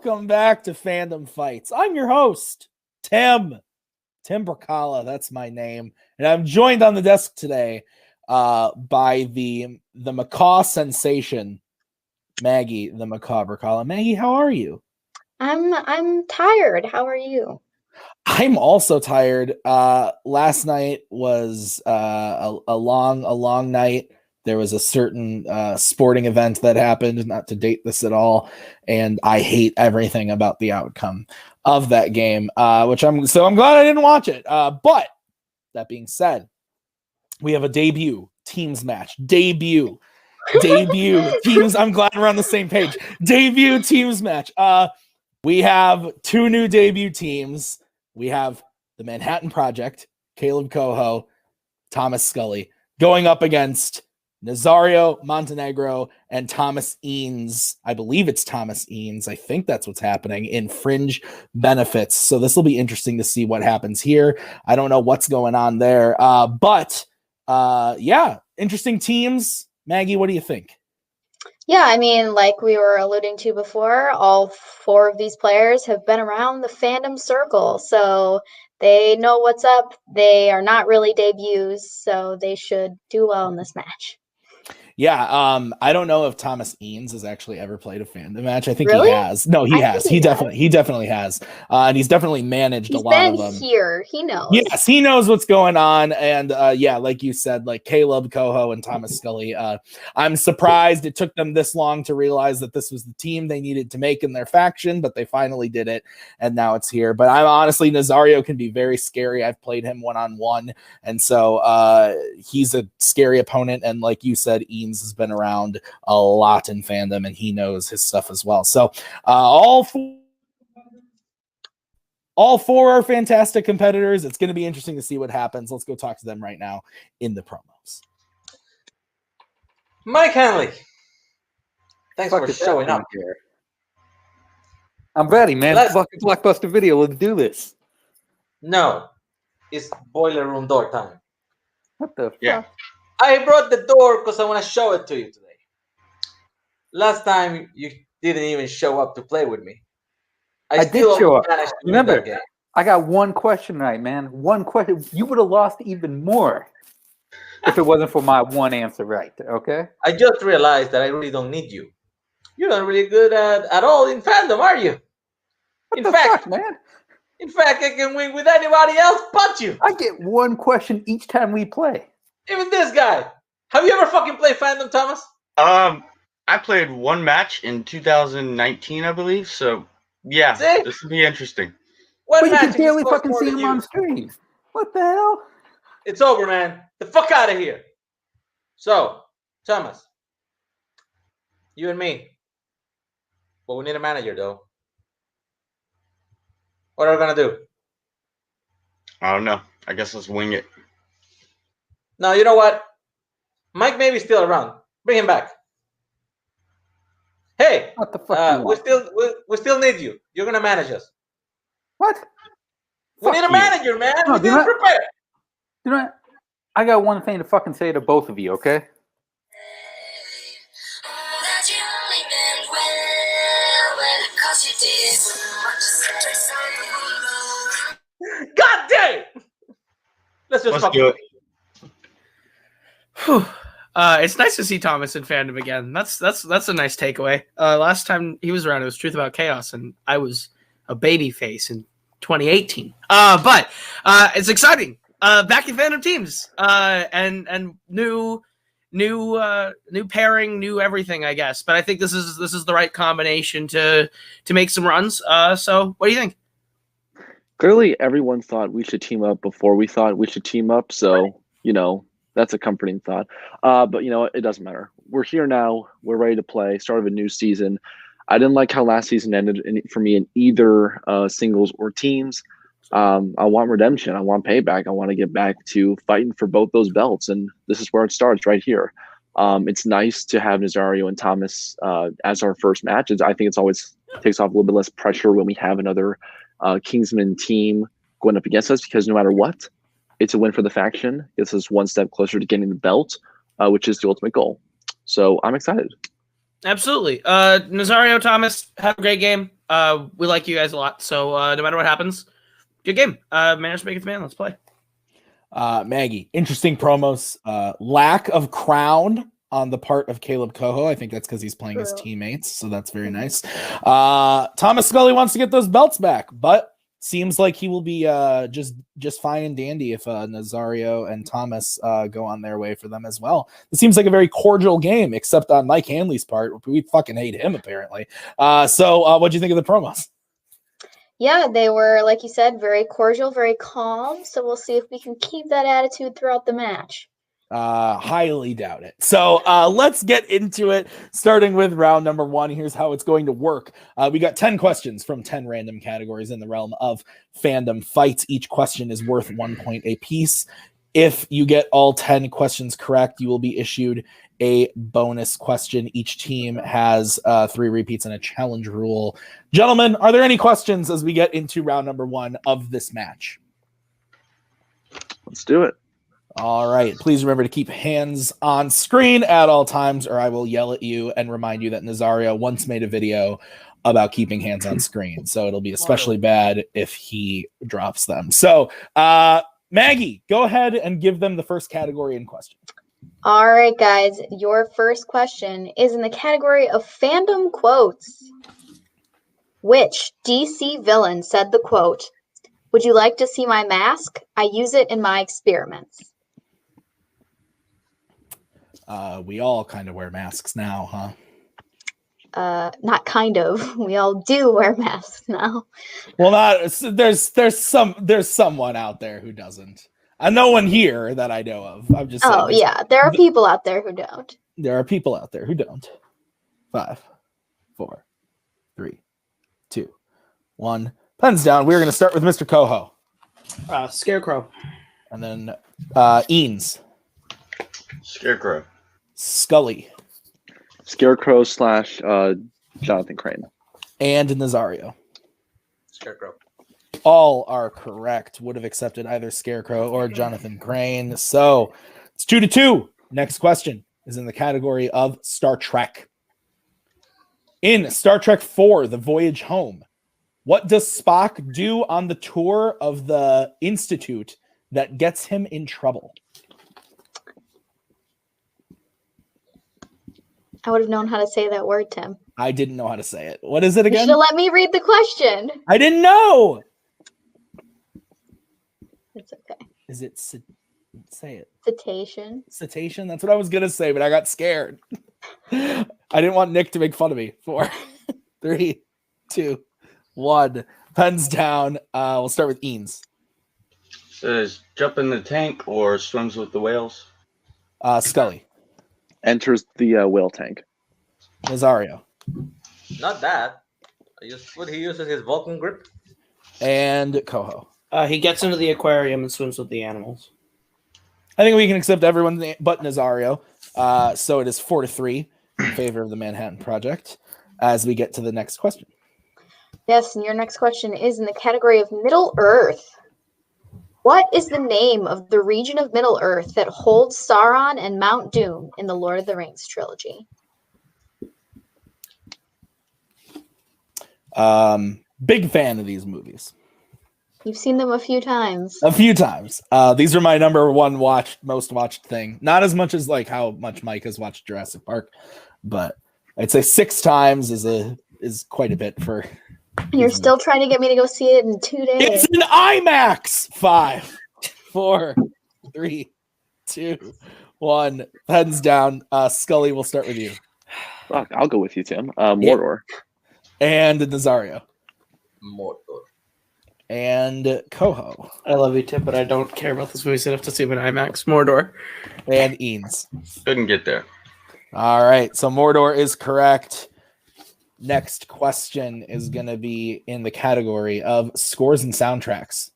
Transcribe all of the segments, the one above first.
Welcome back to Fandom Fights. I'm your host, Tim Bracala. That's my name, and I'm joined on the desk today by the macaw sensation, Maggie, the macaw Bracala. Maggie, how are you? I'm tired. How are you? I'm also tired. Last night was a long night. There was a certain sporting event that happened, not to date this at all, and I hate everything about the outcome of that game, which I'm glad I didn't watch it. But that being said, we have a debut teams match. Debut teams. I'm glad we're on the same page. Debut teams match. We have two new debut teams. We have the Manhattan Project, Caleb Coho, Thomas Scully, going up against Nazario Montenegro and Thomas Eanes. I believe it's Thomas Eanes. I think that's what's happening in Fringe Benefits. So this will be interesting to see what happens here. I don't know what's going on there. But interesting teams. Maggie, what do you think? Yeah, I mean, like we were alluding to before, all four of these players have been around the fandom circle, so they know what's up. They are not really debuts, so they should do well in this match. Yeah, I don't know if Thomas Eanes has actually ever played a fandom match. I think Really? he has. No, he has. He definitely has. And he's definitely managed a lot of them. He's been here. He knows. Yes, he knows what's going on. And like you said, like Caleb Coho and Thomas Scully. I'm surprised it took them this long to realize that this was the team they needed to make in their faction, but they finally did it, and now it's here. But I'm honestly, Nazario can be very scary. I've played him one-on-one, and so he's a scary opponent. And like you said, Eanes has been around a lot in fandom, and he knows his stuff as well. So all four are fantastic competitors. It's going to be interesting to see what happens. Let's go talk to them right now in the promos. Mike Hanley, thanks for showing up here. I'm ready, man. Fucking blockbuster video. Let's do this. No, it's boiler room door time. What the fuck? Yeah. I brought the door because I want to show it to you today. Last time you didn't even show up to play with me. I did show up. Remember, I got one question right, man. One question. You would have lost even more if it wasn't for my one answer right. Okay? I just realized that I really don't need you. You're not really good at all in fandom, are you? In fact, man. In fact, I can win with anybody else but you. I get one question each time we play. Even this guy. Have you ever fucking played Fandom, Thomas? I played one match in 2019, I believe. So, yeah, this will be interesting. But you can barely fucking see him on screen. What the hell? It's over, man. The fuck out of here. So, Thomas, you and me. But we need a manager, though. What are we gonna do? I don't know. I guess let's wing it. No, you know what? Mike may be still around. Bring him back. Hey, what the fuck? We still need you. You're gonna manage us. What? We need a manager, man. No, we didn't prepare. You know what? I got one thing to fucking say to both of you, okay? God damn! Let's do it. It's nice to see Thomas in fandom again. That's a nice takeaway. Last time he was around, it was Truth About Chaos, and I was a baby face in 2018. But it's exciting. Back in fandom teams, and new pairing, new everything, I guess. But I think this is the right combination to make some runs. So what do you think? Clearly, everyone thought we should team up before we thought we should team up. So, that's a comforting thought. But, it doesn't matter. We're here now. We're ready to play. Start of a new season. I didn't like how last season ended for me in either singles or teams. I want redemption. I want payback. I want to get back to fighting for both those belts. And this is where it starts right here. It's nice to have Nazario and Thomas as our first match. I think it's always takes off a little bit less pressure when we have another Kingsman team going up against us, because no matter what, it's a win for the faction. Gets us one step closer to getting the belt, which is the ultimate goal. So I'm excited. Absolutely. Nazario, Thomas, have a great game. We like you guys a lot. So no matter what happens, good game. Managed to make it to man. Let's play. Maggie, interesting promos. Lack of crown on the part of Caleb Coho. I think that's because he's playing his teammates, so that's very nice. Thomas Scully wants to get those belts back, but seems like he will be just fine and dandy if Nazario and Thomas go on their way for them as well. It seems like a very cordial game, except on Mike Hanley's part. We fucking hate him, apparently. So what do you think of the promos? Yeah, they were, like you said, very cordial, very calm. So we'll see if we can keep that attitude throughout the match. Highly doubt it. So let's get into it, starting with round number 1. Here's how it's going to work. We got 10 questions from 10 random categories in the realm of fandom fights. Each question is worth 1 point a piece. If you get all 10 questions correct, you will be issued a bonus question. Each team has 3 repeats and a challenge rule. Gentlemen, are there any questions as we get into round number 1 of this match? Let's do it. All right. Please remember to keep hands on screen at all times, or I will yell at you and remind you that Nazario once made a video about keeping hands on screen. So it'll be especially bad if he drops them. So, Maggie, go ahead and give them the first category in question. All right, guys. Your first question is in the category of fandom quotes. Which DC villain said the quote, "Would you like to see my mask? I use it in my experiments." We all kind of wear masks now, huh? Not kind of. We all do wear masks now. Well, there's someone out there who doesn't. No one here that I know of. I'm just saying. Oh, yeah. There are people out there who don't. There are people out there who don't. 5, 4, 3, 2, 1. Pens down. We're going to start with Mr. Coho. Scarecrow. And then Eanes. Scarecrow. Scully. Scarecrow / Jonathan Crane. And Nazario. Scarecrow. All are correct. Would have accepted either Scarecrow or Jonathan Crane. So it's 2-2. Next question is in the category of Star Trek. In Star Trek IV, The Voyage Home, what does Spock do on the tour of the Institute that gets him in trouble? I would have known how to say that word, Tim. I didn't know how to say it. What is it You again? should have let me read the question. I didn't know. It's okay. Is it say it? Cetacean. Cetacean? That's what I was gonna say, but I got scared. I didn't want Nick to make fun of me. 4, 3, 2, 1. Pens down. We'll start with Eanes. Says jump in the tank or swims with the whales. Scully. Enters the whale tank. Nazario. Not that. He uses his Vulcan grip. And Coho. He gets into the aquarium and swims with the animals. I think we can accept everyone but Nazario. So it is 4-3 in favor of the Manhattan Project as we get to the next question. Yes, and your next question is in the category of Middle Earth. What is the name of the region of Middle Earth that holds Sauron and Mount Doom in the Lord of the Rings trilogy? Big fan of these movies. You've seen them a few times. A few times. These are my number 1 most watched thing. Not as much as like how much Mike has watched Jurassic Park, but I'd say 6 times is quite a bit for. You're still trying to get me to go see it in 2 days. It's an IMAX. 5, 4, 3, 2, 1. Pens down. Scully, we'll start with you. Fuck, I'll go with you, Tim. Mordor. And Nazario. Mordor. And Coho. I love you, Tim, but I don't care about this movie enough to see him in IMAX. Mordor. And Eanes. Couldn't get there. All right, so Mordor is correct. Next question is going to be in the category of scores and soundtracks.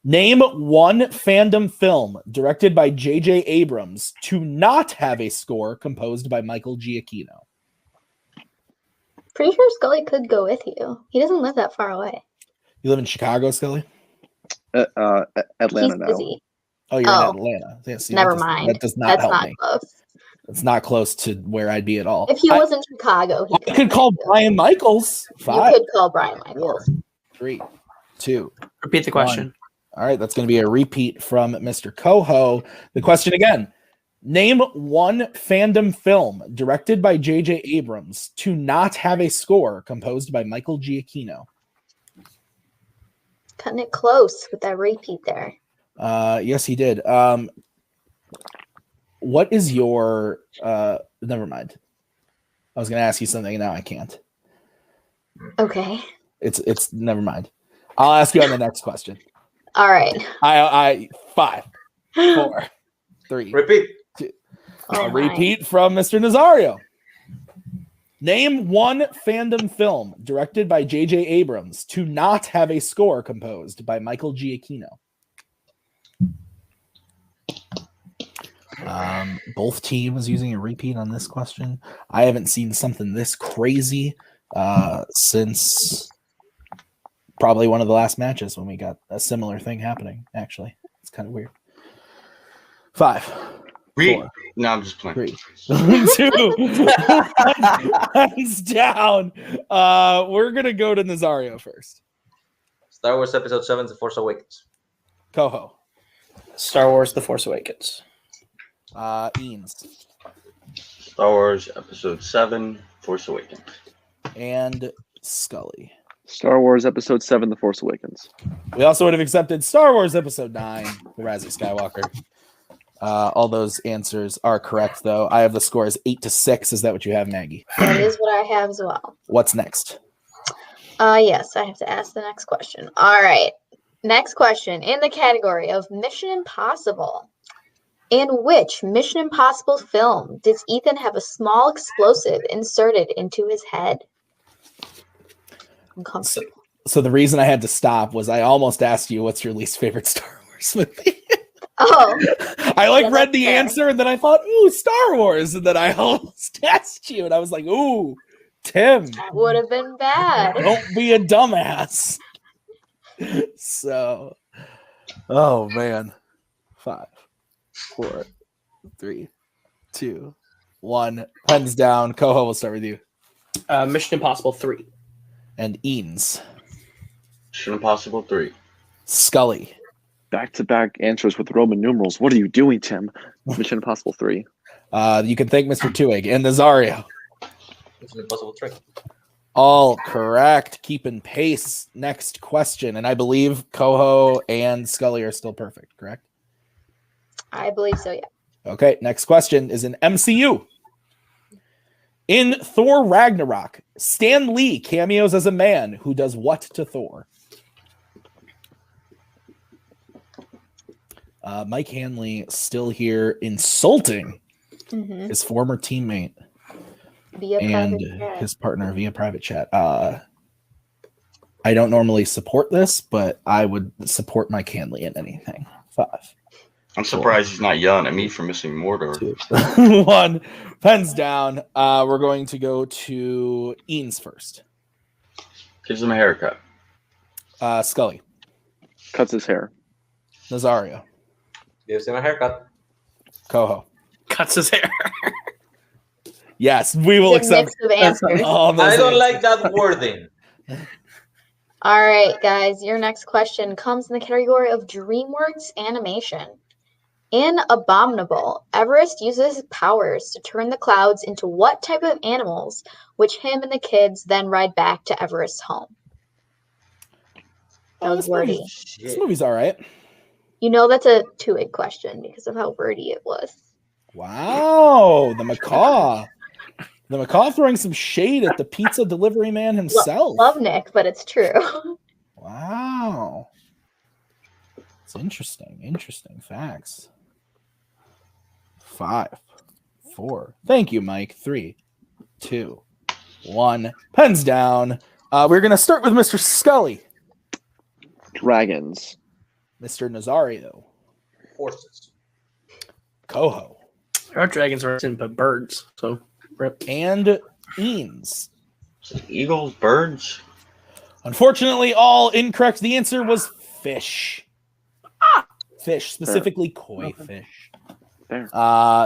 Name one fandom film directed by J.J. Abrams to not have a score composed by Michael Giacchino. Pretty sure Scully could go with you. He doesn't live that far away. You live in Chicago, Scully? Atlanta He's now. busy. Oh, you're in Atlanta. Yes, Never mind. That does not help That's me. not close. It's not close to where I'd be at all. If he was in Chicago, he I could call Brian Michaels. 5, You could call Brian 4, Michaels. 3, 2. Repeat the question. 1. All right, that's going to be a repeat from Mr. Coho. The question again. Name one Fandom film directed by J.J. Abrams to not have a score composed by Michael Giacchino. Cutting it close with that repeat there. Yes, he did. What is your never mind. I was going to ask you something and now I can't. Okay. It's never mind. I'll ask you on the next question. All right. I 5, 4, 3. Repeat. 2. Oh A my. repeat from Mr. Nazario. Name one Fandom film directed by J.J. Abrams to not have a score composed by Michael Giacchino. Both teams using a repeat on this question. I haven't seen something this crazy since probably one of the last matches when we got a similar thing happening. Actually, it's kind of weird. 5, 4, No, I'm just playing. 3, 2. Hands down. We're gonna go to Nazario first. Star Wars Episode 7: The Force Awakens. Coho. Star Wars: The Force Awakens. Eanes. Star Wars Episode 7: Force Awakens. And Scully. Star Wars Episode 7: The Force Awakens. We also would have accepted Star Wars Episode 9, The Rise of Skywalker. All those answers are correct, though. I have the score as 8-6. Is that what you have, Maggie? That is what I have as well. What's next? Yes, I have to ask the next question. All right. Next question in the category of Mission Impossible. In which Mission Impossible film does Ethan have a small explosive inserted into his head? Uncomfortable. So the reason I had to stop was I almost asked you what's your least favorite Star Wars movie. Oh. I read the fair. answer and then I thought, ooh, Star Wars. And then I almost asked you and I was like, ooh, Tim. That would have been bad. Don't be a dumbass. So, oh man. 5, 4, 3, 2, 1. Pens down. Coho, we'll start with you. Mission Impossible 3. And Eanes. Mission Impossible 3. Scully. Back-to-back answers with Roman numerals. What are you doing, Tim? Mission Impossible 3. You can thank Mr. Tuig and Nazario. Mission Impossible 3. All correct. Keeping pace. Next question. And I believe Coho and Scully are still perfect, correct? I believe so, yeah. Okay, next question is an MCU. In Thor Ragnarok, Stan Lee cameos as a man who does what to Thor? Mike Hanley still here insulting his former teammate and his partner via private chat. I don't normally support this, but I would support Mike Hanley in anything. 5. I'm surprised he's not yelling at me for missing Mordor. 2, 1. Pens down. We're going to go to Eanes first. Gives him a haircut. Scully. Cuts his hair. Nazario. Gives him a haircut. Coho. Cuts his hair. Yes, we will Good accept mix of answers. all those I don't answers. like that wording. All right, guys, your next question comes in the category of DreamWorks animation. In Abominable, Everest uses his powers to turn the clouds into what type of animals, which him and the kids then ride back to Everest's home? That was wordy. This movie's all right. You know that's a two-egg question because of how wordy it was. Wow, the macaw. The macaw throwing some shade at the pizza delivery man himself. Love Nick, but it's true. Wow. It's interesting. Interesting facts. 5, 4. Thank you, Mike. 3, 2, 1. Pens down. We're going to start with Mr. Scully. Dragons. Mr. Nazario. Horses. Coho. Our dragons are but birds, so rip. And Eanes. Eagles, birds. Unfortunately, all incorrect. The answer was fish. Fish, specifically koi fish. Fair.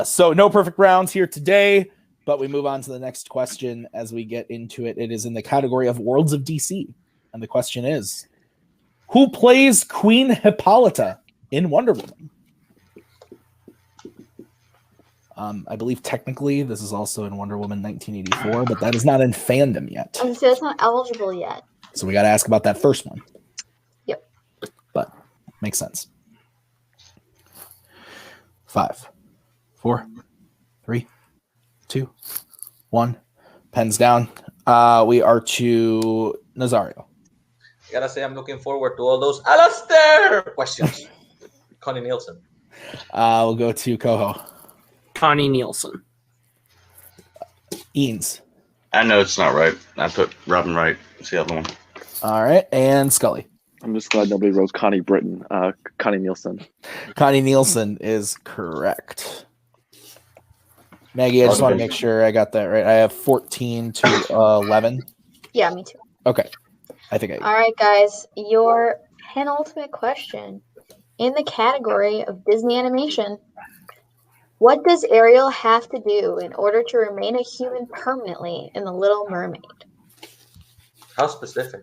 So no perfect rounds here today, but we move on to the next question as we get into it. It is in the category of Worlds of DC. And the question is, who plays Queen Hippolyta in Wonder Woman? I believe technically this is also in Wonder Woman 1984, but that is not in Fandom yet. I was gonna say that's not eligible yet. So we got to ask about that first one. Yep. But makes sense. 5, 4, 3, 2, 1. Pens down. We are to Nazario. I gotta say, I'm looking forward to all those Alastair questions. Connie Nielsen. We'll go to Coho. Connie Nielsen. Eanes. I know it's not right. I put Robin Wright. It's the other one. All right. And Scully. I'm just glad nobody wrote Connie Britton. Connie Nielsen. Connie Nielsen is correct. Maggie, I just want to make sure I got that right. I have 14 to 11. Yeah, me too. Okay. I think All right, guys. Your penultimate question in the category of Disney animation. What does Ariel have to do in order to remain a human permanently in The Little Mermaid? How specific?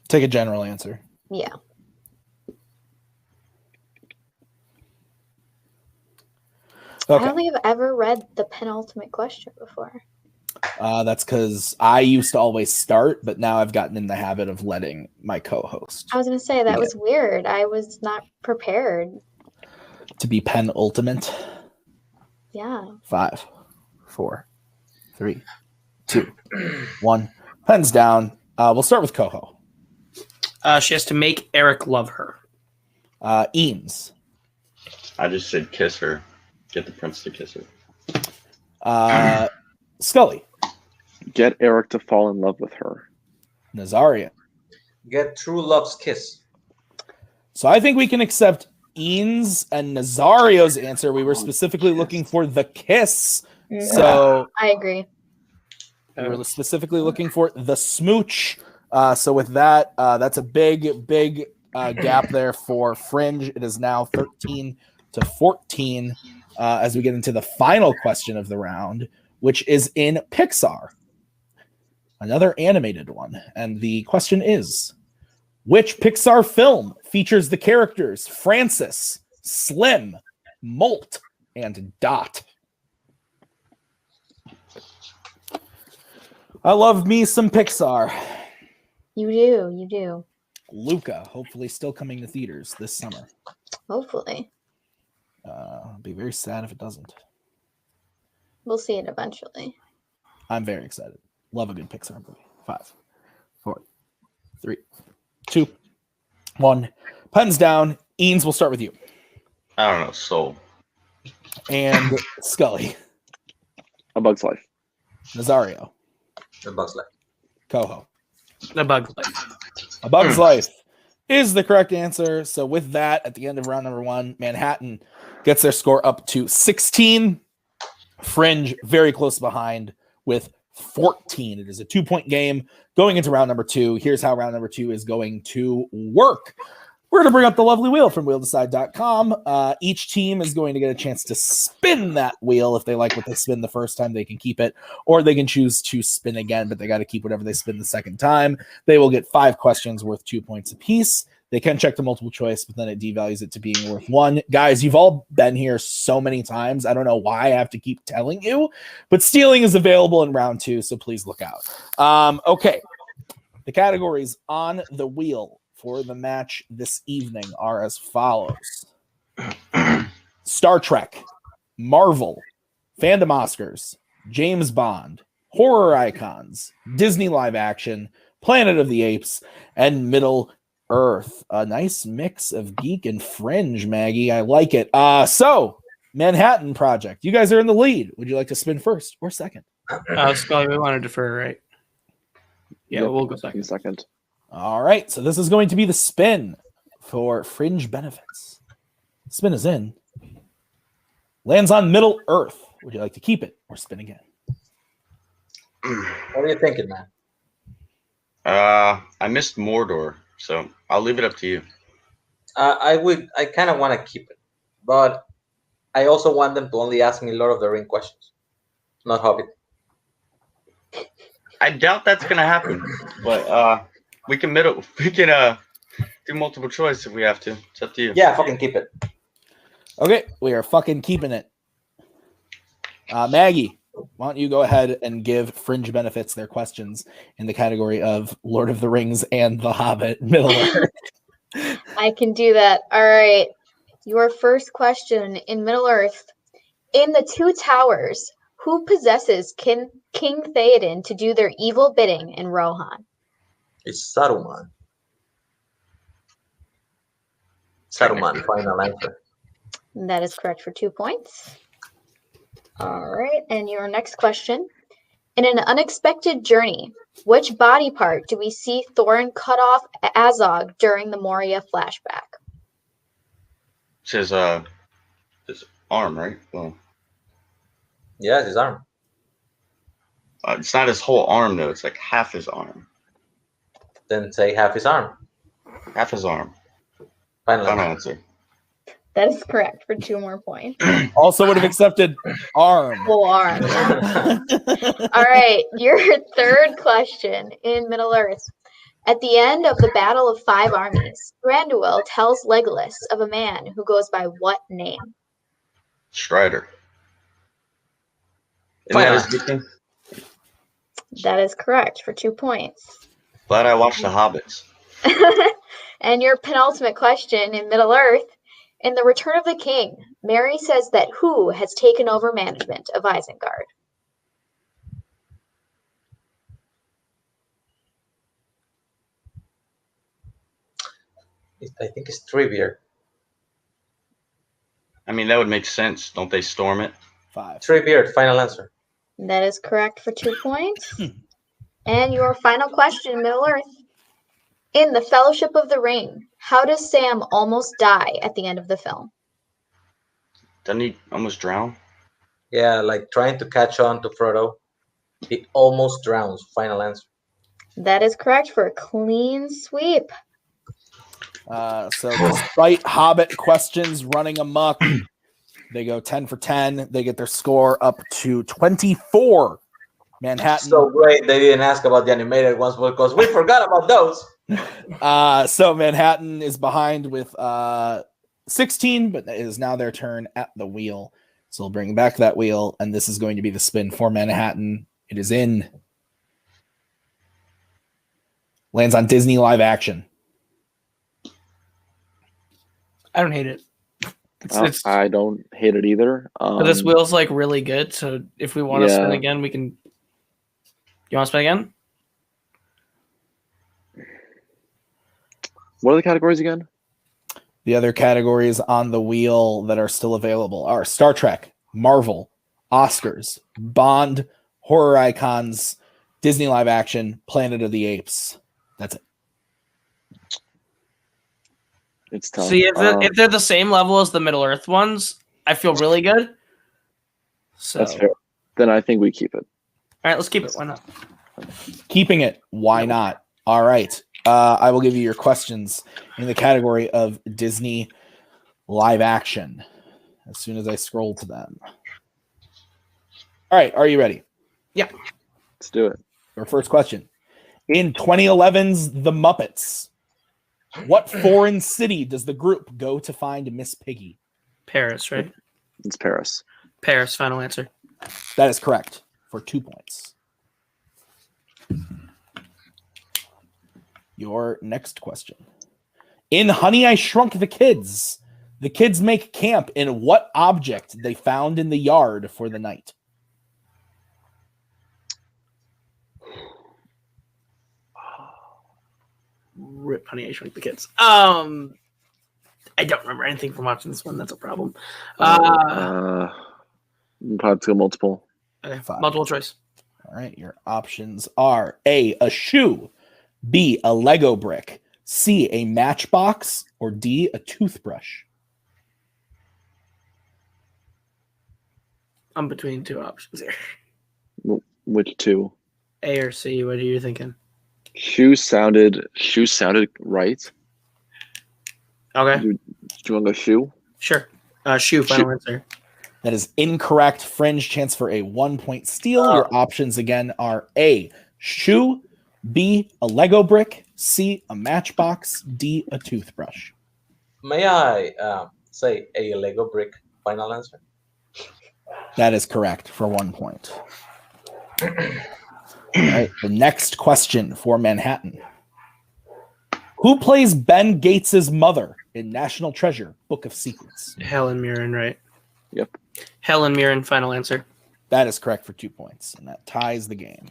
Take a general answer. Yeah. Okay. I don't think I've ever read the penultimate question before. That's because I used to always start, but now I've gotten in the habit of letting my co-host I was going to say, that was weird. I was not prepared. to be penultimate. Yeah. 5, 4, 3, 2, 1. Pens down. We'll start with Coho. She has to make Eric love her. Eames. I just said kiss her. Get the prince to kiss her. Scully. Get Eric to fall in love with her. Nazaria. Get true love's kiss. So I think we can accept Eanes and Nazario's answer. We were specifically looking for the kiss. So I agree. we were specifically looking for the smooch. So with that, that's a big gap there for Fringe. It is now 13 to 14 as we get into the final question of the round, which is in Pixar. Another animated one. And the question is, which Pixar film features the characters Francis, Slim, Molt, and Dot? I love me some Pixar. You do. Luca, hopefully still coming to theaters this summer. Hopefully. I'll be very sad if it doesn't. We'll see it eventually. I'm very excited. Love a good Pixar movie. 5, 4, 3, 2, 1. Pens down. Eanes, we'll start with you. I don't know. Soul. And Scully. A Bug's Life. Nazario. The Bugs Life. Coho. The Bug's Life. A Bug's Life is the correct answer. So with that, at the end of round number 1, Manhattan gets their score up to 16. Fringe very close behind with 14. It is a 2-point game going into round number 2. Here's how round number 2 is going to work. We're going to bring up the lovely wheel from wheeldecide.com. Each team is going to get a chance to spin that wheel. If they like what they spin the first time, they can keep it, or they can choose to spin again, but they got to keep whatever they spin the second time. They will get 5 questions worth 2 points apiece. They can check the multiple choice, but then it devalues it to being worth 1. Guys, you've all been here so many times. I don't know why I have to keep telling you, but stealing is available in round 2, so please look out. Okay. The categories on the wheel for the match this evening are as follows. Star Trek, Marvel, Fandom Oscars, James Bond, horror icons, Disney live action, Planet of the Apes, and Middle Earth. A nice mix of geek and fringe, Maggie. I like it. So Manhattan Project, you guys are in the lead. Would you like to spin first or second? Scully, we want to defer, right? Yeah, Yep, we'll go second. All right, so this is going to be the spin for Fringe benefits. Spin is in. Lands on Middle Earth. Would you like to keep it or spin again? What are you thinking, man? I missed Mordor, so I'll leave it up to you. I kind of want to keep it, but I also want them to only ask me Lord of the Ring questions, not Hobbit. I doubt that's gonna happen, but we can do multiple choice if we have to. It's up to you. Yeah, fucking keep it. Okay, we are fucking keeping it. Maggie, why don't you go ahead and give Fringe Benefits their questions in the category of Lord of the Rings and The Hobbit, Middle Earth. I can do that. All right. Your first question in Middle Earth. In the Two Towers, who possesses King Theoden to do their evil bidding in Rohan? It's Saruman. Saruman, final answer. And that is correct for 2 points. All right. And your next question. In an unexpected journey, which body part do we see Thorin cut off Azog during the Moria flashback? It says his arm, right? Well, Yeah, his arm. it's not his whole arm though. It's like half his arm. Then say half his arm. Half his arm. Final Final answer. answer. That is correct for 2 more points. Also would have accepted arm. Full arm. Yeah. All right. Your third question in Middle Earth. At the end of the Battle of Five Armies, Thranduil tells Legolas of a man who goes by what name? Strider. Isn't Final that his nickname? That is correct for 2 points. Glad I watched The Hobbits. And your penultimate question in Middle Earth. In The Return of the King, Merry says that who has taken over management of Isengard? I think it's Treebeard. I mean, that would make sense. Don't they storm it? 5. Treebeard, final answer. That is correct for 2 points. And your final question, Middle Earth. In The Fellowship of the Ring, how does Sam almost die at the end of the film? Doesn't he almost drown? Yeah, like trying to catch on to Frodo. He almost drowns. Final answer. That is correct for a clean sweep. So despite Hobbit questions running amok, they go 10 for 10. They get their score up to 24. Manhattan. So great they didn't ask about the animated ones because we forgot about those. So Manhattan is behind with 16, but it is now their turn at the wheel. So we'll bring back that wheel, and this is going to be the spin for Manhattan. It is in. Lands on Disney live action. I don't hate it. I don't hate it either. But this wheel's like really good, so if we want to spin again, we can. You want to spin again? What are the categories again? The other categories on the wheel that are still available are Star Trek, Marvel, Oscars, Bond, horror icons, Disney live action, Planet of the Apes. That's it. It's tough. See, if they're the same level as the Middle Earth ones, I feel really good. So That's fair. Then I think we keep it. All right, let's keep it. Why not? Keeping it. Why not? All right. I will give you your questions in the category of Disney live action as soon as I scroll to them. All right. Are you ready? Yeah. Let's do it. Your first question. In 2011's The Muppets, what foreign city does the group go to find Miss Piggy? Paris, right? It's Paris. Paris, final answer. That is correct for 2 points. Your next question. In Honey, I Shrunk the Kids make camp in what object they found in the yard for the night? Rip Honey, I Shrunk the Kids. I don't remember anything from watching this one. That's a problem. Probably go multiple. Okay, 5. multiple choice. All right. Your options are A, shoe, B, a Lego brick, C, a matchbox, or D, a toothbrush. I'm between two options here. Which two? A or C, what are you thinking? Shoe sounded right. Okay. Do you want to go shoe? Sure. Shoe, final answer. That is incorrect. Fringe, chance for a 1-point steal. Your options again are A, shoe, B, a Lego brick, C, a matchbox, D, a toothbrush. May I say a Lego brick? Final answer. That is correct for 1 point. All right. The next question for Manhattan. Who plays Ben Gates' mother in National Treasure, Book of Secrets? Helen Mirren, right? Yep. Helen Mirren, final answer. That is correct for 2 points, and that ties the game.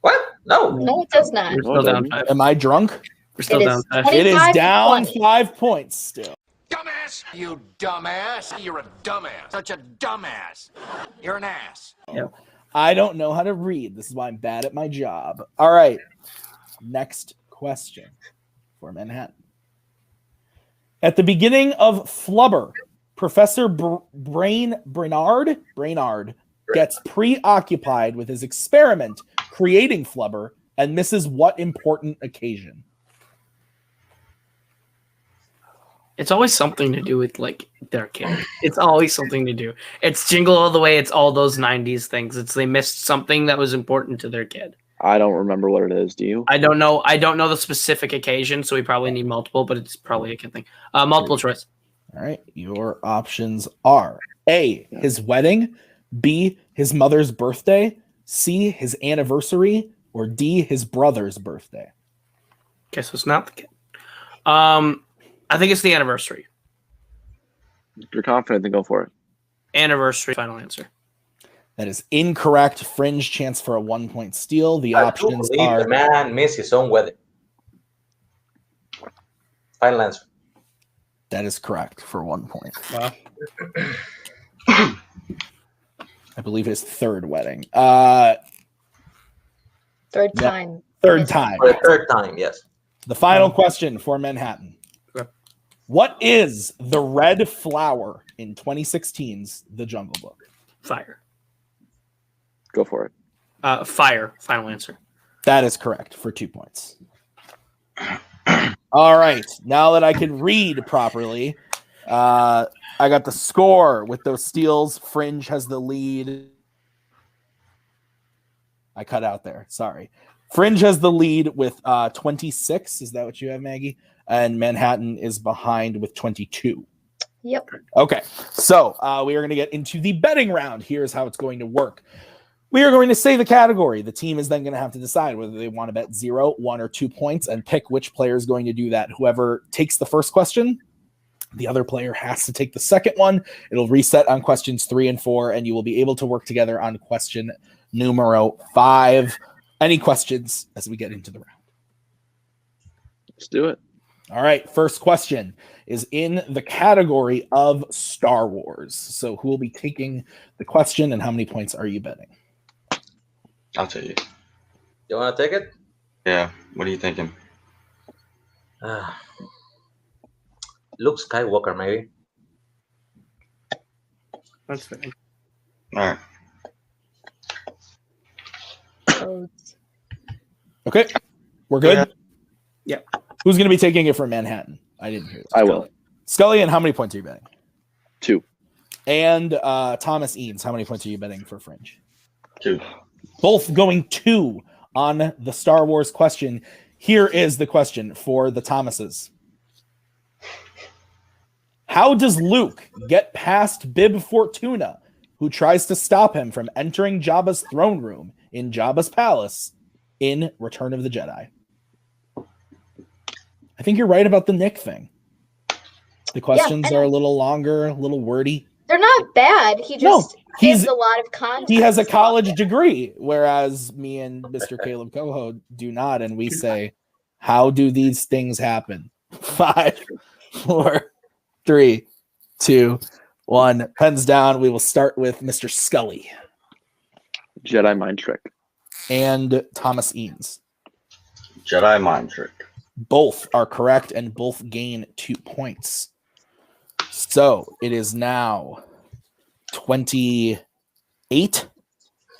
What? No. No, it does not. We're still down 5. Am I drunk? We're still It down is 5. It is 25 to down 20. 5 points still. Dumbass! You dumbass! You're a dumbass. Such a dumbass. You're an ass. I don't know how to read. This is why I'm bad at my job. All right. Next question for Manhattan. At the beginning of Flubber, Professor Brainard gets preoccupied with his experiment creating Flubber and misses what important occasion? It's always something to do with like their kid. It's always something to do. It's Jingle All the Way. It's all those 90s things. It's they missed something that was important to their kid. I don't remember what it is. Do you? I don't know. I don't know the specific occasion, so we probably need multiple, but it's probably a kid thing. Multiple choice. All right. Your options are A, his wedding, B, his mother's birthday, C, his anniversary, or D, his brother's birthday. Okay, so it's not the kid. I think it's the anniversary. If you're confident, then go for it. Anniversary, final answer. That is incorrect. Fringe, chance for a 1-point steal. The options are the man missed his own wedding. Final answer. that is correct for 1 point. Wow. I believe his third wedding. Third Yeah. time. Third time. For the third time, yes. The final question for Manhattan. Okay. What is the red flower in 2016's The Jungle Book? Fire. Go for it. Fire, final answer. That is correct for 2 points. All right. Now that I can read properly, I got the score with those steals. Fringe has the lead. I cut out there. Sorry. Fringe has the lead with 26. Is that what you have, Maggie? And Manhattan is behind with 22. Yep. Okay. So we are going to get into the betting round. Here's how it's going to work. We are going to say the category. The team is then going to have to decide whether they want to bet 0, 1, or 2 points and pick which player is going to do that. Whoever takes the first question, the other player has to take the second one. It'll reset on questions 3 and 4, and you will be able to work together on question numero 5. Any questions as we get into the round? Let's do it. All right. First question is in the category of Star Wars. So who will be taking the question and how many points are you betting? I'll tell you. You want to take it? Yeah. What are you thinking? Luke Skywalker, maybe. That's fine. All right. Okay. We're good? Yeah. Who's going to be taking it from Manhattan? I didn't hear this. I will. Scully, and how many points are you betting? 2. And Thomas Eanes, how many points are you betting for Fringe? 2. Both going 2 on the Star Wars question. Here is the question for the Thomases. How does Luke get past Bib Fortuna, who tries to stop him from entering Jabba's throne room in Jabba's palace in Return of the Jedi? I think you're right about the Nick thing. The questions are a little longer, a little wordy. They're not bad. He just he's- gives a lot of context. He has a college degree, whereas me and Mr. Caleb Coho do not. And we say, how do these things happen? 5, 4, 3, 2, 1. Pens down. We will start with Mr. Scully Jedi mind trick. and Thomas Eanes. Jedi mind trick. Both are correct and both gain 2 points. So it is now 28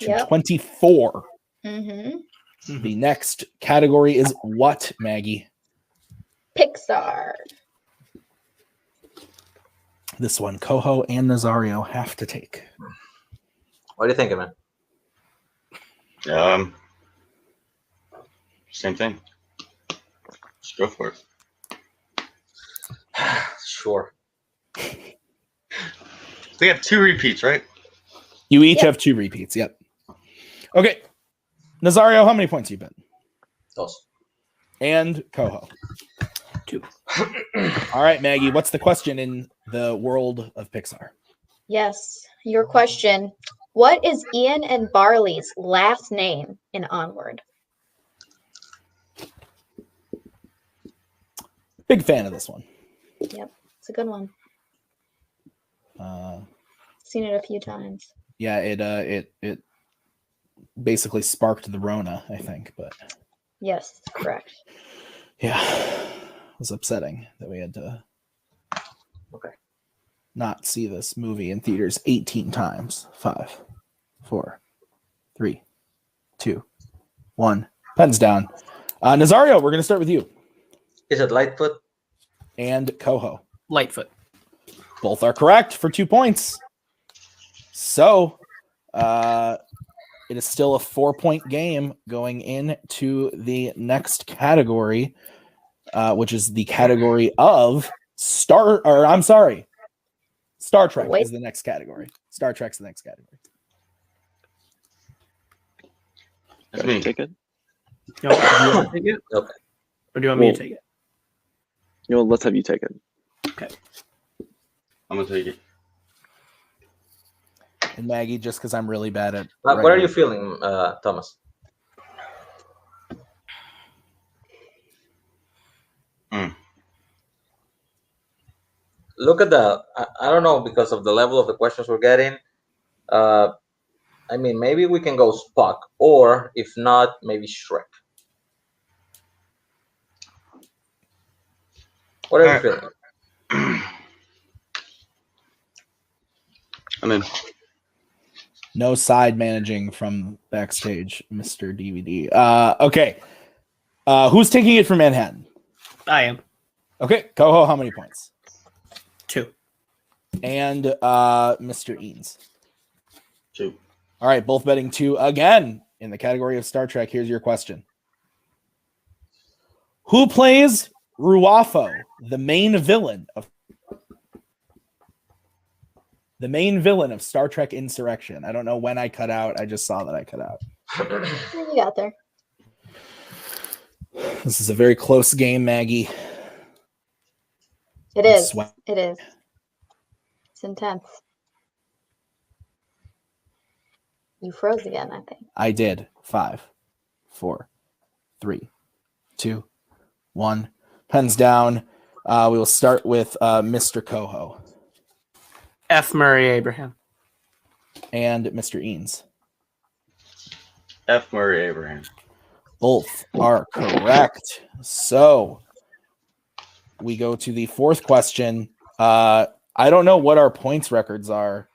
to Yep. 24. Mm-hmm. The next category is what, Maggie? Pixar. This one, Coho and Nazario have to take. What are you thinking, man? Same thing. Just go for it. Sure. We have 2 repeats, right? You each have 2 repeats. Yep. Okay. Nazario, how many points you bet? Dos. And Coho. 2. All right, Maggie, what's the question in the world of Pixar? Yes, your question. What is Ian and Barley's last name in Onward? Big fan of this one. Yep, it's a good one. Seen it a few times. Yeah, it basically sparked the Rona, I think, but Yes, correct. yeah, it was upsetting that we had to not see this movie in theaters 18 times. 5, 4, 3, 2, 1. Pens down. Nazario, we're going to start with you. Is it Lightfoot? And Coho. Lightfoot. Both are correct for 2 points. So, it is still a 4-point game going into the next category, which is the category of Star Trek is the next category. Star Trek's the next category. That's me. Take it. Do you want to take it? Okay. Or do you want me to take it? You know, let's have you take it. Okay. I'm gonna take it. And Maggie, just because I'm really bad at What are you feeling, Thomas? Look at I don't know, because of the level of the questions we're getting. I mean, maybe we can go Spock, or if not, maybe Shrek. What are you feeling? I'm in. No side managing from backstage, Mr. DVD. Okay. Who's taking it from Manhattan? I am. Okay. Coho, how many points? 2. And Mr. Eanes. 2. All right, both betting 2 again in the category of Star Trek. Here's your question. Who plays Ruafo, the main villain of Star Trek Insurrection? I don't know when I cut out. I just saw that I cut out. You got there. This is a very close game, Maggie. It is. It is. It's intense. You froze again, I think. I did. 5, 4, 3, 2, 1. Pens down. We will start with Mr. Coho. F. Murray Abraham. And Mr. Eanes. F. Murray Abraham. Both are correct. So we go to the 4th question. I don't know what our points records are,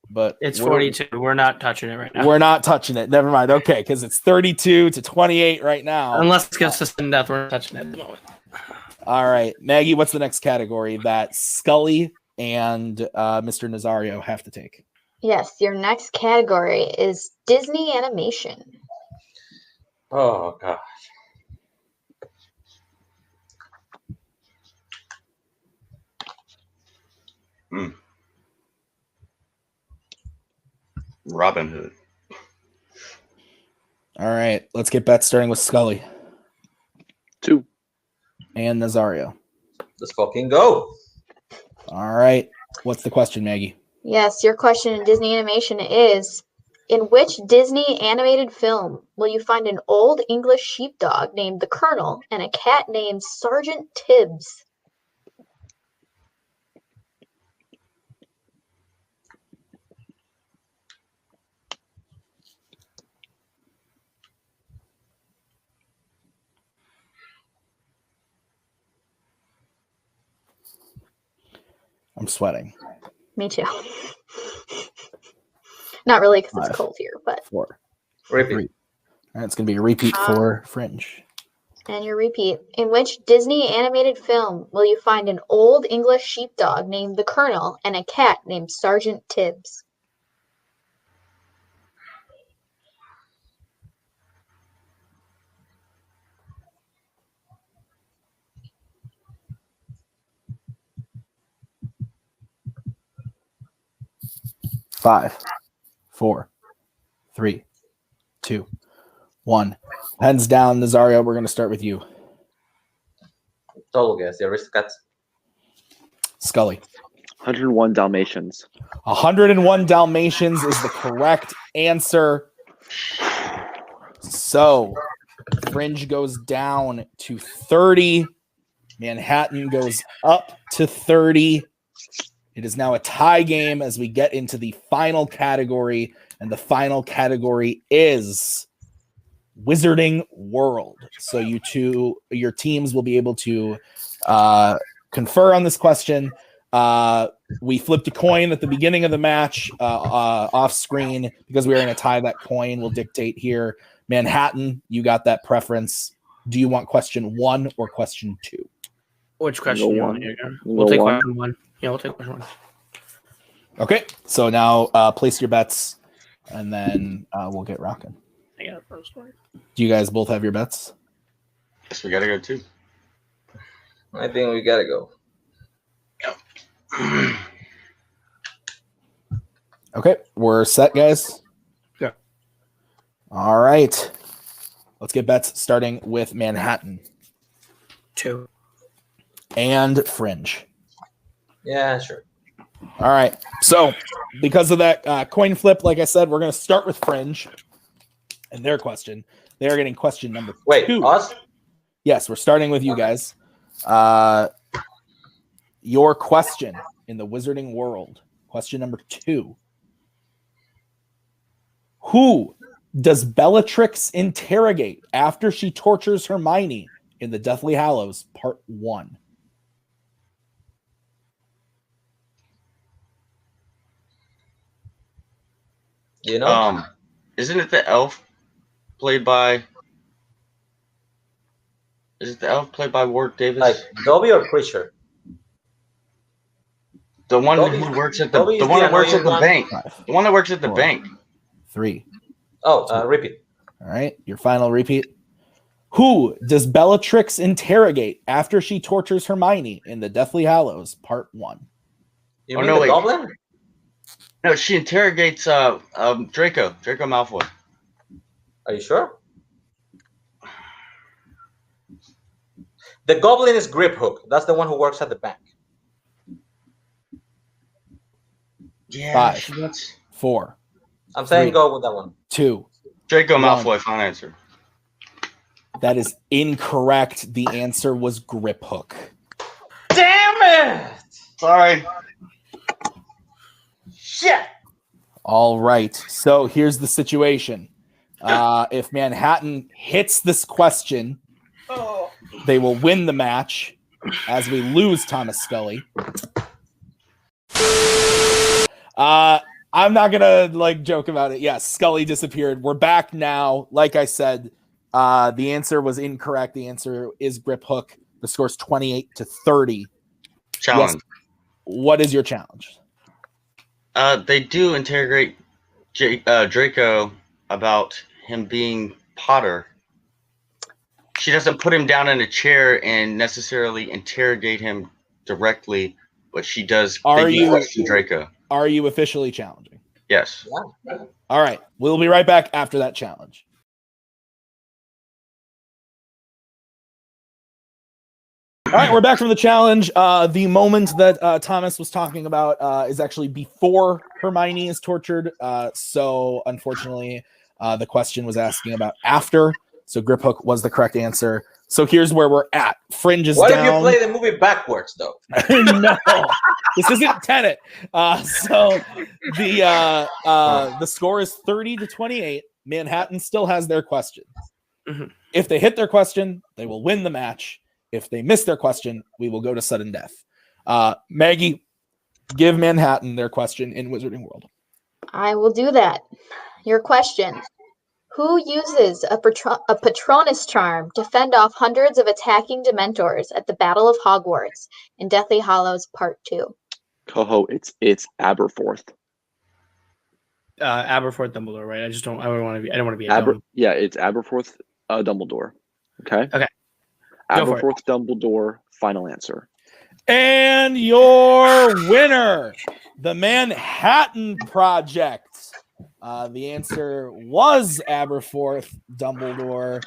but it's 42. We're not touching it right now. We're not touching it. Never mind. Okay, because it's 32-28 right now. Unless it gets to sudden death, we're not touching it at the moment. All right, Maggie, what's the next category that Scully and Mr. Nazario have to take? Yes, your next category is Disney animation. Oh, God. Robin Hood. All right, let's get bets starting with Scully. 2. And Nazario. Let's fucking go. All right, what's the question, Maggie? Yes, your question in Disney animation is, in which Disney animated film will you find an old English sheepdog named the Colonel and a cat named Sergeant Tibbs? I'm sweating. Me too. Not really, because 5, it's cold here, but 4, Repeat. 3. All right, it's going to be a repeat for Fringe. And your repeat. In which Disney animated film will you find an old English sheepdog named the Colonel and a cat named Sergeant Tibbs? Five, 4, 3, 2, 1. Pens down, Nazario. We're going to start with you. Total guess. The Aristocats. Scully. 101 Dalmatians. 101 Dalmatians is the correct answer. So, Fringe goes down to 30. Manhattan goes up to 30. It is now a tie game as we get into the final category, and the final category is Wizarding World. So your teams will be able to confer on this question. We flipped a coin at the beginning of the match off screen because we are in a tie. That coin will dictate here. Manhattan, you got that preference. Do you want question 1 or question 2? Which question? Go You one. want? Go We'll take one. question 1. Yeah, we'll take question 1. Okay, so now place your bets, and then we'll get rocking. I got the first one. Do you guys both have your bets? Guess we gotta go too. I think we gotta go. Okay, we're set, guys. Yeah. All right. Let's get bets starting with Manhattan 2. and Fringe. Yeah, sure. All right. So, because of that coin flip, like I said, we're going to start with Fringe and their question. They are getting question number 2. Us? Yes, we're starting with you guys. Your question in the Wizarding World. Question number 2. Who does Bellatrix interrogate after she tortures Hermione in the Deathly Hallows Part 1? You know? Isn't it the elf played by? Is it the elf played by Warwick Davis? Like Dobby or Preacher? The one Dobby- who works at the Dobby is one the that works at annoying the one. bank. 5, The one that works at the 4, bank. 3. Oh, repeat. All right, your final repeat. Who does Bellatrix interrogate after she tortures Hermione in the Deathly Hallows Part 1? You Oh, mean no, the wait. Goblin? No, she interrogates Draco Malfoy. Are you sure? The Goblin is Grip Hook. That's the one who works at the bank. Yeah, 5, that's 4, I'm saying 3. go with that one. 2. Draco One. Malfoy. Final answer. That is incorrect. The answer was Grip Hook. Damn it! Sorry. Shit! All right. So here's the situation. If Manhattan hits this question, they will win the match as we lose Thomas Scully. I'm not gonna joke about it. Yes, Scully disappeared. We're back now. Like I said, the answer was incorrect. The answer is Grip Hook. The score's 28-30. Challenge. Yes. What is your challenge? They do interrogate Draco about him being Potter. She doesn't put him down in a chair and necessarily interrogate him directly, but she does. Are they do you- question Draco? Are you officially challenging? Yes. All right. We'll be right back after that challenge. All right, we're back from the challenge. The moment that Thomas was talking about is actually before Hermione is tortured. So unfortunately, the question was asking about after. So Grip Hook was the correct answer. So here's where we're at. Fringe is What down. if you play the movie backwards, though? No, this isn't Tenet. So the score is 30-28. Manhattan still has their question. Mhm. If they hit their question, they will win the match. If they miss their question, we will go to sudden death. Maggie, give Manhattan their question in Wizarding World. I will do that. Your question. Who uses a Patronus charm to fend off hundreds of attacking Dementors at the Battle of Hogwarts in Deathly Hallows Part 2? Coho, it's Aberforth. Aberforth Dumbledore, right? I don't want to be a dumb. Yeah, it's Aberforth Dumbledore. Okay. Okay. Go for it. Aberforth Dumbledore. Final answer. And your winner, the Manhattan Project. The answer was Aberforth Dumbledore.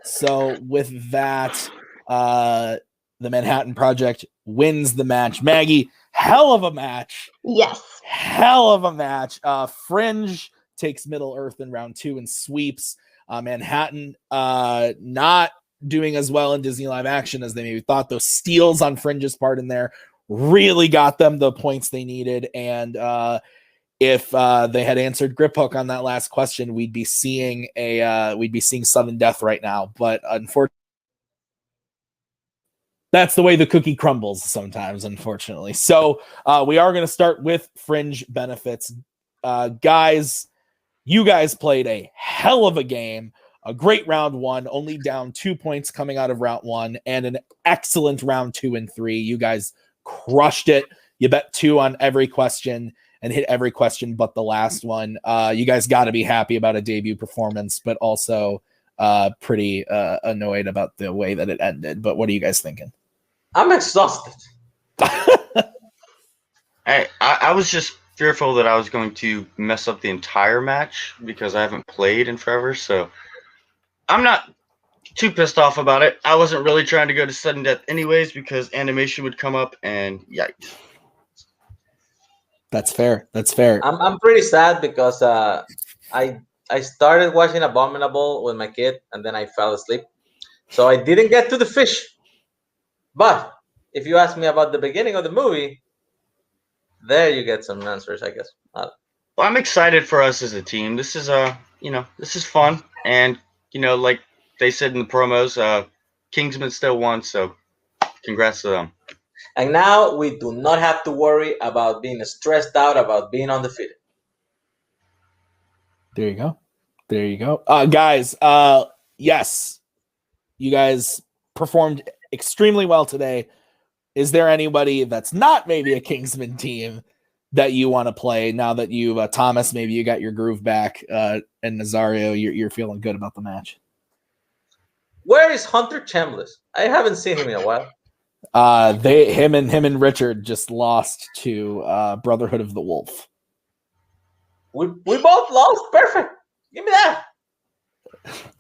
So with that, the Manhattan Project wins the match. Maggie, hell of a match. Yes. Hell of a match. Fringe takes Middle Earth in round 2 and sweeps. Manhattan not doing as well in Disney live action as they maybe thought. Those steals on Fringe's part in there really got them the points they needed. And if they had answered Grip Hook on that last question, we'd be seeing sudden death right now. But unfortunately, that's the way the cookie crumbles sometimes, unfortunately. So we are going to start with Fringe benefits. Guys, you guys played a hell of a game. A great round 1, only down 2 points coming out of round 1, and an excellent round 2 and 3. You guys crushed it. You bet 2 on every question and hit every question but the last one. You guys got to be happy about a debut performance, but also pretty annoyed about the way that it ended. But what are you guys thinking? I'm exhausted. I was just fearful that I was going to mess up the entire match because I haven't played in forever, so I'm not too pissed off about it. I wasn't really trying to go to sudden death anyways because animation would come up and yikes. That's fair. That's fair. I'm pretty sad because I started watching Abominable with my kid and then I fell asleep. So I didn't get to the fish. But if you ask me about the beginning of the movie, there you get some answers, I guess. Well, I'm excited for us as a team. This is this is fun, and like they said in the promos, Kingsman still won, so congrats to them. And now we do not have to worry about being stressed out about being undefeated. There you go. There you go. Guys, yes, you guys performed extremely well today. Is there anybody that's not maybe a Kingsman team that you want to play now that you, Thomas, maybe you got your groove back, and Nazario, you're feeling good about the match? Where is Hunter Chambliss? I haven't seen him in a while. Him and Richard just lost to Brotherhood of the Wolf. We both lost. Perfect. Give me that.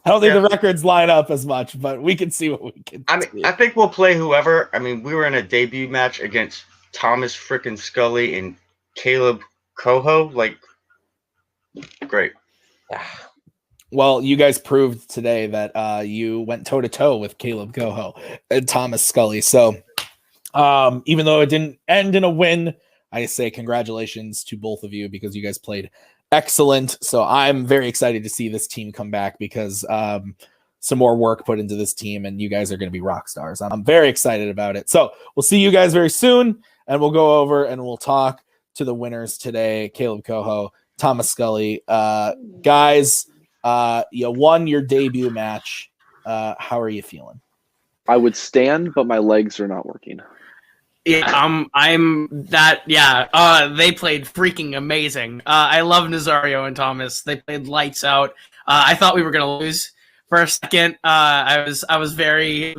I don't think the records line up as much, but we can see what we can. I think we'll play whoever. I mean, we were in a debut match against Thomas frickin' Scully and Caleb Coho. Like, great. Well, you guys proved today that you went toe to toe with Caleb Coho and Thomas Scully. So, even though it didn't end in a win, I say congratulations to both of you because you guys played excellent. So I'm very excited to see this team come back because some more work put into this team and you guys are going to be rock stars. I'm very excited about it. So we'll see you guys very soon and we'll go over and we'll talk to the winners today. Caleb Coho, Thomas Scully. Guys, you won your debut match. How are you feeling? I would stand, but my legs are not working. Yeah, they played freaking amazing. I love Nazario and Thomas. They played lights out. I thought we were gonna lose for a second. I was very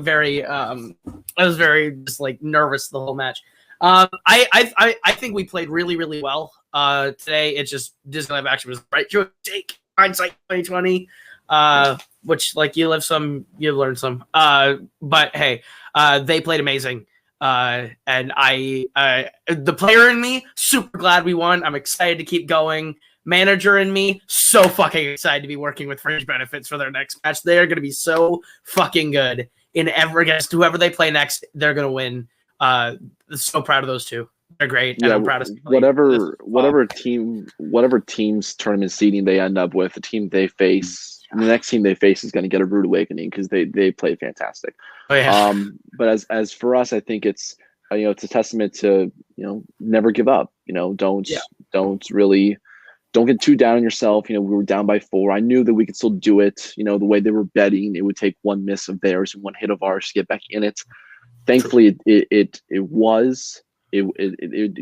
just like nervous the whole match. I think we played really, really well today. It's just Disney live action was the right take. Hindsight 2020. Which like you live some, you learn some. But hey, they played amazing. And the player in me, super glad we won. I'm excited to keep going. Manager in me, so fucking excited to be working with Fringe Benefits for their next match. They're going to be so fucking good against whoever they play next. They're going to win. So proud of those two. They're great. Yeah, and I'm proud of whatever team's tournament seeding they end up with, the team they face, the next team they face is going to get a rude awakening because they play fantastic. Oh, yeah. But as for us, I think it's it's a testament to never give up. Don't really don't get too down on yourself. We were down by 4. I knew that we could still do it. The way they were betting, it would take one miss of theirs and one hit of ours to get back in it. Thankfully, it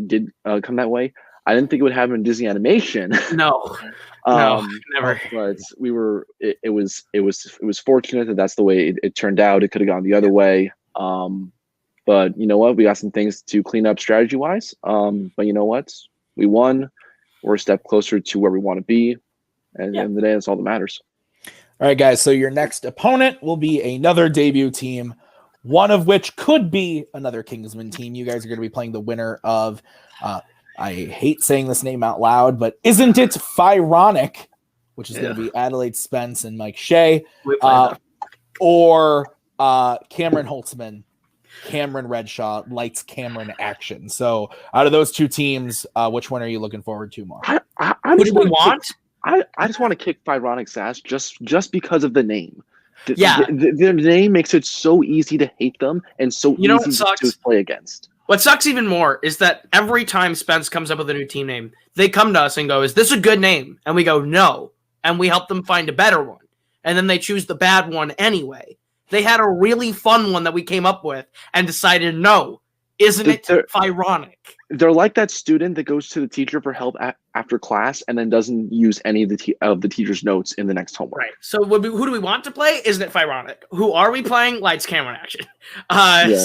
did come that way. I didn't think it would happen in Disney Animation. No, never. But it was fortunate that that's the way it turned out. It could have gone the other way. But you know what? We got some things to clean up strategy wise. But you know what? We won. We're a step closer to where we want to be. And at the end of the day, that's all that matters. All right, guys. So your next opponent will be another debut team, one of which could be another Kingsman team. You guys are going to be playing the winner of, I hate saying this name out loud, but isn't it Phironic, which is going to be Adelaide Spence and Mike Shea, or Cameron Holtzman, Cameron Redshaw, Lights Cameron Action. So out of those two teams, which one are you looking forward to more? Who do we want? I just want to kick Phironic's ass just because of the name. Their name makes it so easy to hate them and so easy to play against. What sucks even more is that every time Spence comes up with a new team name, they come to us and go, "Is this a good name?" And we go, "No." And we help them find a better one. And then they choose the bad one anyway. They had a really fun one that we came up with and decided, no, isn't it Phironic? They're like that student that goes to the teacher for help after class and then doesn't use any of the teacher's notes in the next homework. Right. So who do we want to play? Isn't it Phironic? Who are we playing? Lights, Camera, Action.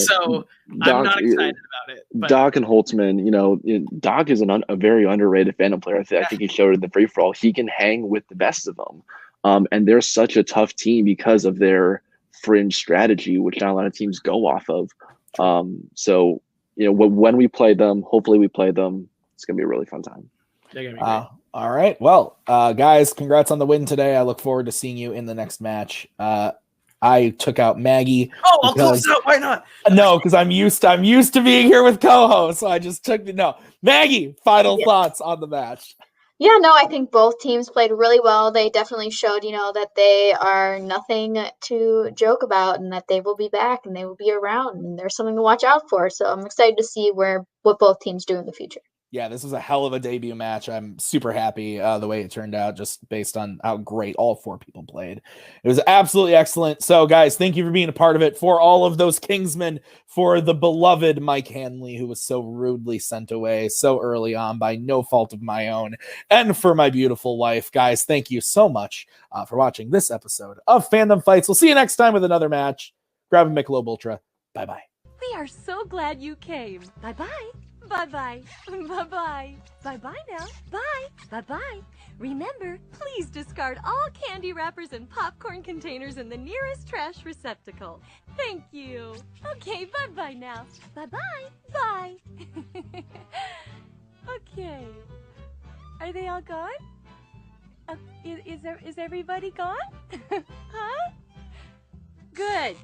So I'm not excited about it. But. Doc and Holtzman, Doc is a very underrated Fandom player. I think he showed it in the free-for-all. He can hang with the best of them. And they're such a tough team because of their Fringe strategy, which not a lot of teams go off of. So when we play them, hopefully we play them. It's gonna be a really fun time. They're gonna be great. All right. Well, guys, congrats on the win today. I look forward to seeing you in the next match. I took out Maggie. Oh, I'll close it out. Why not? No, because I'm used to being here with co-hosts. So I just took Maggie. Final thoughts on the match. Yeah, no, I think both teams played really well. They definitely showed, that they are nothing to joke about and that they will be back and they will be around and there's something to watch out for. So I'm excited to see what both teams do in the future. Yeah, this was a hell of a debut match. I'm super happy the way it turned out, just based on how great all 4 people played. It was absolutely excellent. So, guys, thank you for being a part of it. For all of those Kingsmen, for the beloved Mike Hanley, who was so rudely sent away so early on by no fault of my own, and for my beautiful wife. Guys, thank you so much for watching this episode of Fandom Fights. We'll see you next time with another match. Grab a Michelob Ultra. Bye-bye. We are so glad you came. Bye-bye. Bye-bye. Bye-bye. Bye-bye now. Bye. Bye-bye. Remember, please discard all candy wrappers and popcorn containers in the nearest trash receptacle. Thank you. Okay, bye-bye now. Bye-bye. Bye. Okay. Are they all gone? Is everybody gone? Huh? Good.